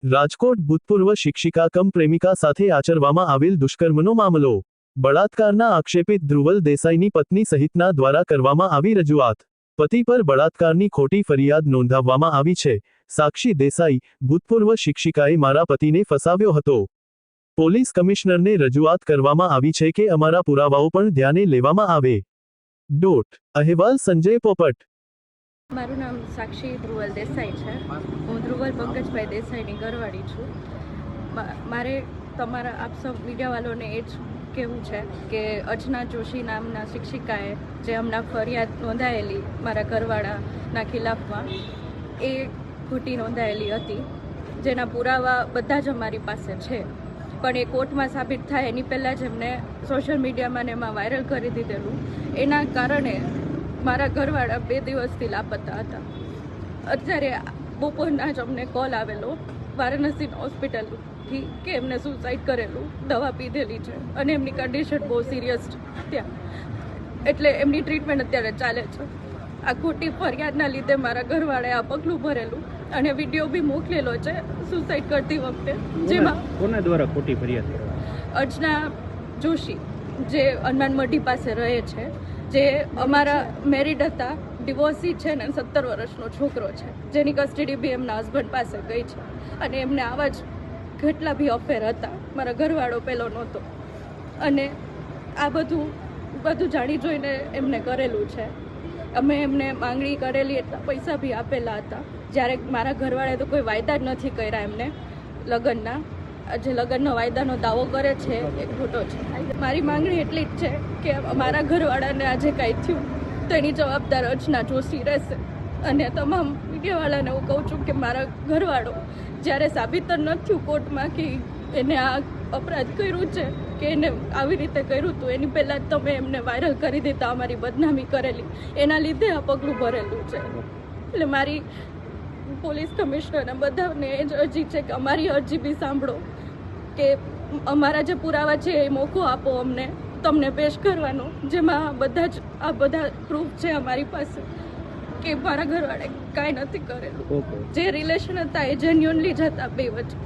રાજકોટ ભૂતપૂર્વ શિક્ષિકા કમ પ્રેમિકા સાથે આચરવામાં આવેલ દુષ્કર્મનો મામલો. બળાત્કારના આક્ષેપિત ધ્રુવલ દેસાઈની પત્ની સહિતના દ્વારા કરવામાં આવી રજૂઆત. પતિ પર બળાત્કારની ખોટી ફરિયાદ નોંધાવવામાં આવી છે. સાક્ષી દેસાઈ, ભૂતપૂર્વ શિક્ષિકાએ મારા પતિને ફસાવ્યો હતો. પોલીસ કમિશનરને રજૂઆત કરવામાં આવી છે કે અમારા પુરાવાઓ પણ ધ્યાને લેવામાં આવે. અહેવાલ સંજય પોપટ. મારું નામ સાક્ષી ધ્રુવલ દેસાઈ છે. હું ધ્રુવલ પંકજભાઈ દેસાઈની ઘરવાળી છું. મારે તમારા આપ સૌ મીડિયાવાળાને એ જ કહેવું છે કે અર્ચના જોશી નામના શિક્ષિકાએ જે હમણાં ફરિયાદ નોંધાયેલી મારા ઘરવાળાના ખિલાફમાં એ ખોટી નોંધાયેલી હતી, જેના પુરાવા બધા જ અમારી પાસે છે. પણ એ કોર્ટમાં સાબિત થાય એની પહેલાં જ એમને સોશિયલ મીડિયામાં ને એમાં વાયરલ કરી દીધેલું. એના કારણે મારા ઘરવાળા 2 દિવસથી લાપતા હતા. અત્યારે બપોરના જ અમને કોલ આવેલો વારાણસી હોસ્પિટલથી કે એમને સુસાઇડ કરેલું, દવા પીધેલી છે અને એમની કન્ડિશન બહુ સિરિયસ છે ત્યાં, એટલે એમની ટ્રીટમેન્ટ અત્યારે ચાલે છે. આ ખોટી ફરિયાદના લીધે મારા ઘરવાળાએ આ પગલું ભરેલું અને વિડીયો બી મોકલેલો છે સુસાઇડ કરતી વખતે. જેમાં કોના દ્વારા ખોટી ફરિયાદ કરવામાં? અર્ચના જોશી, જે હનુમાન મઢી પાસે રહે છે, જે અમારા મેરિડ હતા, ડિવોર્સી છે ને 17 વર્ષનો છોકરો છે, જેની કસ્ટડી બી એમના હસબન્ડ પાસે ગઈ છે. અને એમને આવા જ કેટલા બી અફેર હતા. મારા ઘરવાળો પહેલો નહોતો અને આ બધું જાણી જોઈને એમને કરેલું છે. અમે એમને માંગણી કરેલી, એટલા પૈસા બી આપેલા હતા. જ્યારે મારા ઘરવાળાએ તો કોઈ વાયદા જ નથી કર્યા એમને લગ્નના. જે લગ્નનો વાયદાનો દાવો કરે છે એ ખોટો છે. મારી માંગણી એટલી જ છે કે મારા ઘરવાળાને આજે કાંઈ થયું તો એની જવાબદાર અર્ચના જોશી રહેશે. અને તમામ મીડિયાવાળાને હું કહું છું કે મારા ઘરવાળો જ્યારે સાબિત ન થયું કોર્ટમાં કે એને આ અપરાધ કર્યું છે કે એને આવી રીતે કર્યું હતું, એની પહેલાં જ તમે એમને વાયરલ કરી દીધા, અમારી બદનામી કરેલી, એના લીધે આ પગલું ભરેલું છે. એટલે મારી પોલીસ કમિશનરને બધાને એ જ અરજી છે કે અમારી અરજી બી સાંભળો, કે અમારા જે પુરાવા છે એ મોકો આપો અમને, તમને પેશ કરવાનો, જેમાં આ બધા પ્રૂફ છે અમારી પાસે કે મારા ઘરવાળે કાંઈ નથી કરેલું. જે રિલેશન હતા એ જેન્યુઅનલી જ હતા બે વચ્ચે.